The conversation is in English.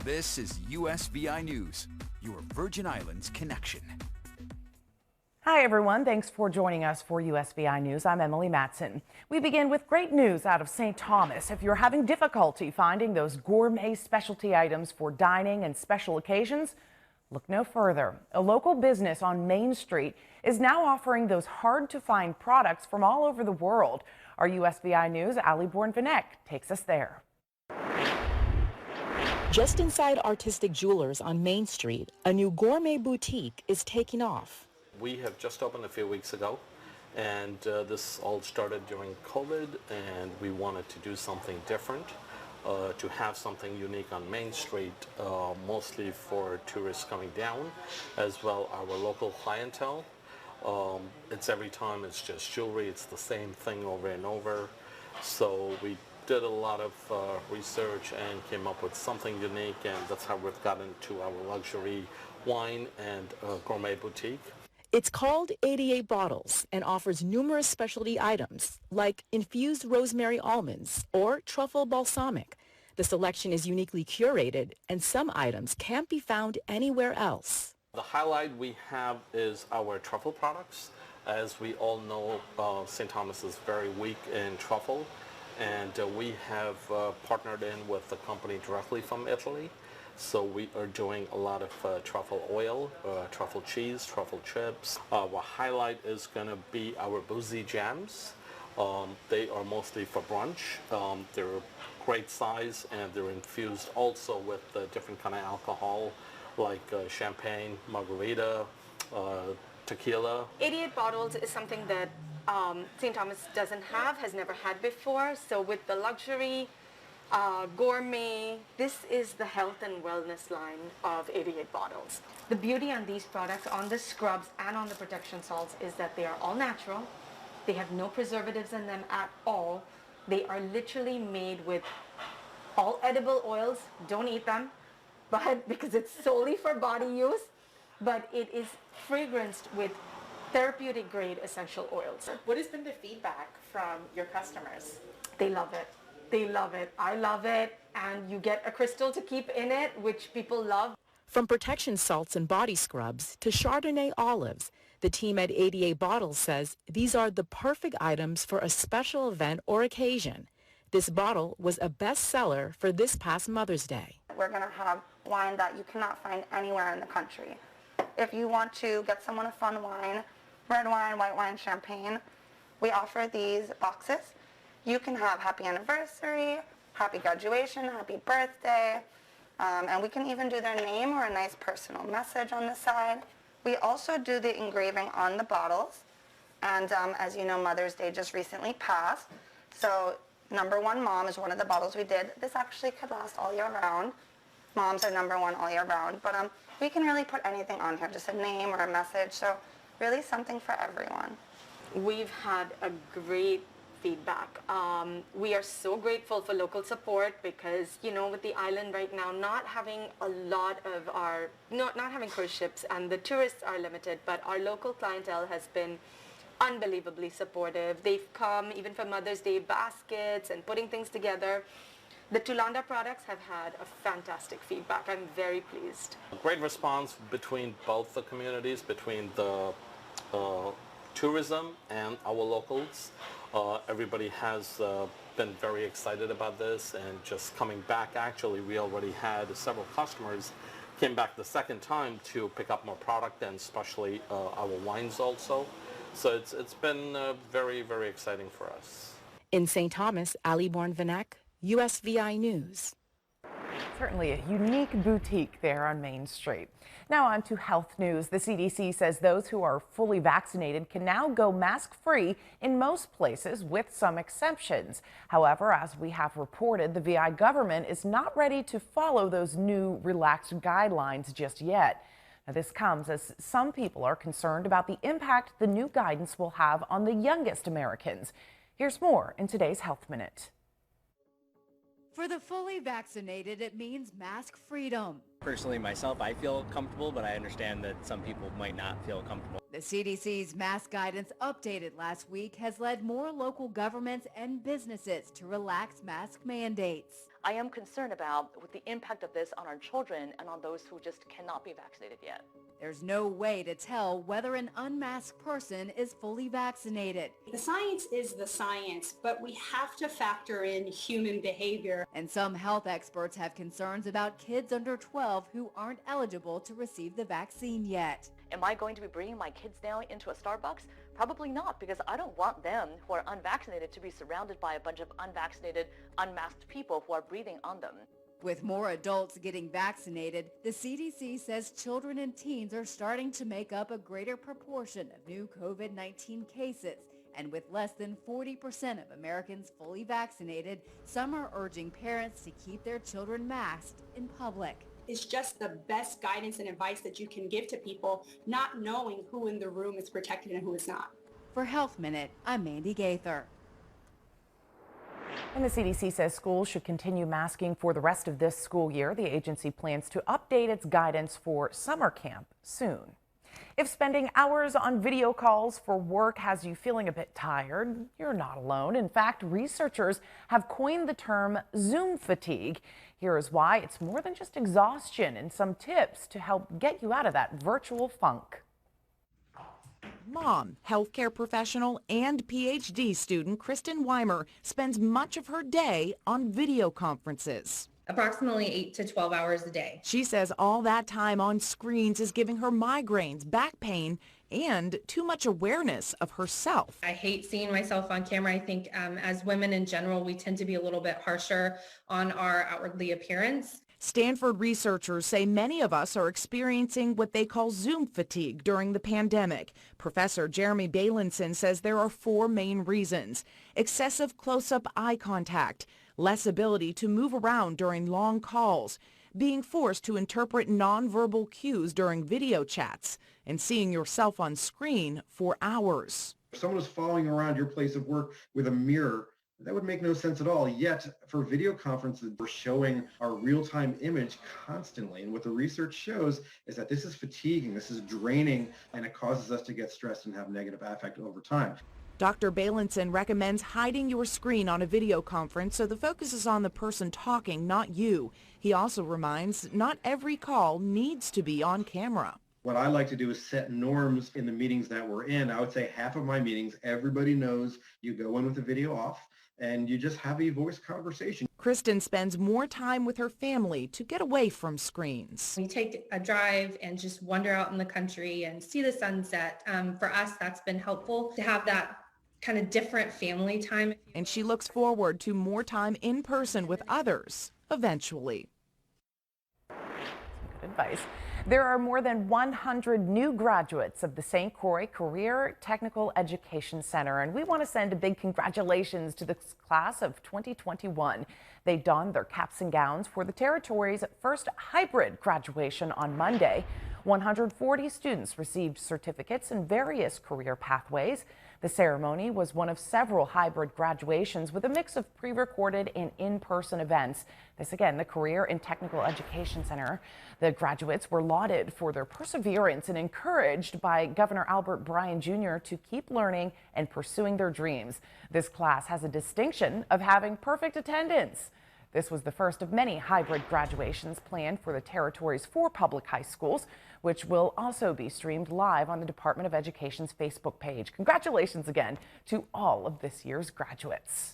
This is USVI News, your Virgin Islands connection. Hi, everyone. Thanks for joining us for USVI News. I'm Emily Matson. We begin with great news out of St. Thomas. If you're having difficulty finding those gourmet specialty items for dining and special occasions, look no further. A local business on Main Street is now offering those hard-to-find products from all over the world. Our USVI News' Ali Born-Vanek takes us there. Just inside Artistic Jewelers on Main Street, a new gourmet boutique is taking off. We have just opened a few weeks ago, and this all started during COVID, and we wanted to do something different, to have something unique on Main Street, mostly for tourists coming down, as well our local clientele. It's every time it's just jewelry, it's the same thing over and over. So we did a lot of research and came up with something unique, and that's how we've gotten to our luxury wine and gourmet boutique. It's called 88 Bottles and offers numerous specialty items like infused rosemary almonds or truffle balsamic. The selection is uniquely curated, and some items can't be found anywhere else. The highlight we have is our truffle products. As we all know, St. Thomas is very weak in truffle, and we have partnered in with a company directly from Italy. So we are doing a lot of truffle oil, truffle cheese, truffle chips. Our highlight is going to be our boozy jams. They are mostly for brunch. They're great size, and they're infused also with different kind of alcohol like champagne, margarita, tequila. 88 Bottles is something that St. Thomas doesn't have, has never had before. So with the luxury gourmet, this is the health and wellness line of 88 Bottles. The beauty on these products, on the scrubs and on the protection salts, is that they are all natural. They have no preservatives in them at all. They are literally made with all edible oils. Don't eat them, but because it's solely for body use, but it is fragranced with therapeutic grade essential oils. What has been the feedback from your customers? They love it. They love it. I love it. And you get a crystal to keep in it, which people love. From protection salts and body scrubs to Chardonnay olives, the team at 88 Bottles says these are the perfect items for a special event or occasion. This bottle was a bestseller for this past Mother's Day. We're going to have wine that you cannot find anywhere in the country. If you want to get someone a fun wine, red wine, white wine, champagne, we offer these boxes. You can have happy anniversary, happy graduation, happy birthday, and we can even do their name or a nice personal message on the side. We also do the engraving on the bottles, and as you know, Mother's Day just recently passed, so number one mom is one of the bottles we did. This actually could last all year round. Moms are number one all year round, but we can really put anything on here, just a name or a message, so really something for everyone. We've had a great feedback. We are so grateful for local support because, you know, with the island right now not having a lot of not having cruise ships, and the tourists are limited, but our local clientele has been unbelievably supportive. They've come even for Mother's Day baskets and putting things together. The Tulanda products have had a fantastic feedback. I'm very pleased. Great response between both the communities, between the tourism and our locals. Everybody has been very excited about this and just coming back. Actually, we already had several customers came back the second time to pick up more product, and especially our wines also. So it's been very, very exciting for us. In St. Thomas, Ali Born-Vanek, USVI News. Certainly a unique boutique there on Main Street. Now on to health news. The CDC says those who are fully vaccinated can now go mask-free in most places, with some exceptions. However, as we have reported, the VI government is not ready to follow those new relaxed guidelines just yet. Now, this comes as some people are concerned about the impact the new guidance will have on the youngest Americans. Here's more in today's Health Minute. For the fully vaccinated, it means mask freedom. Personally, myself, I feel comfortable, but I understand that some people might not feel comfortable. The CDC's mask guidance updated last week has led more local governments and businesses to relax mask mandates. I am concerned about with the impact of this on our children and on those who just cannot be vaccinated yet. There's no way to tell whether an unmasked person is fully vaccinated. The science is the science, but we have to factor in human behavior. And some health experts have concerns about kids under 12 who aren't eligible to receive the vaccine yet. Am I going to be bringing my kids now into a Starbucks? Probably not, because I don't want them who are unvaccinated to be surrounded by a bunch of unvaccinated, unmasked people who are breathing on them. With more adults getting vaccinated, the CDC says children and teens are starting to make up a greater proportion of new COVID-19 cases. And with less than 40% of Americans fully vaccinated, some are urging parents to keep their children masked in public. It's just the best guidance and advice that you can give to people, not knowing who in the room is protected and who is not. For Health Minute, I'm Mandy Gaither. And the CDC says schools should continue masking for the rest of this school year. The agency plans to update its guidance for summer camp soon. If spending hours on video calls for work has you feeling a bit tired, you're not alone. In fact, researchers have coined the term Zoom fatigue. Here is why it's more than just exhaustion and some tips to help get you out of that virtual funk. Mom, healthcare professional, and PhD student Kristen Weimer spends much of her day on video conferences. Approximately 8 to 12 hours a day. She says all that time on screens is giving her migraines, back pain, and too much awareness of herself. I hate seeing myself on camera. I think as women in general, we tend to be a little bit harsher on our outwardly appearance. Stanford researchers say many of us are experiencing what they call Zoom fatigue during the pandemic. Professor Jeremy Bailenson says there are 4 main reasons: excessive close-up eye contact, less ability to move around during long calls, being forced to interpret nonverbal cues during video chats, and seeing yourself on screen for hours. If someone is following around your place of work with a mirror, that would make no sense at all. Yet, for video conferences, we're showing our real-time image constantly. And what the research shows is that this is fatiguing, this is draining, and it causes us to get stressed and have negative affect over time. Dr. Bailenson recommends hiding your screen on a video conference so the focus is on the person talking, not you. He also reminds not every call needs to be on camera. What I like to do is set norms in the meetings that we're in. I would say half of my meetings, everybody knows you go in with the video off and you just have a voice conversation. Kristen spends more time with her family to get away from screens. We take a drive and just wander out in the country and see the sunset. For us, that's been helpful to have that kind of different family time. And she looks forward to more time in person with others eventually. Good advice. There are more than 100 new graduates of the St. Croix Career Technical Education Center, and we want to send a big congratulations to the class of 2021. They donned their caps and gowns for the territory's first hybrid graduation on Monday. 140 students received certificates in various career pathways. The ceremony was one of several hybrid graduations with a mix of pre-recorded and in-person events. This again, the Career and Technical Education Center. The graduates were lauded for their perseverance and encouraged by Governor Albert Bryan Jr. to keep learning and pursuing their dreams. This class has a distinction of having perfect attendance. This was the first of many hybrid graduations planned for the territory's 4 public high schools, which will also be streamed live on the Department of Education's Facebook page. Congratulations again to all of this year's graduates.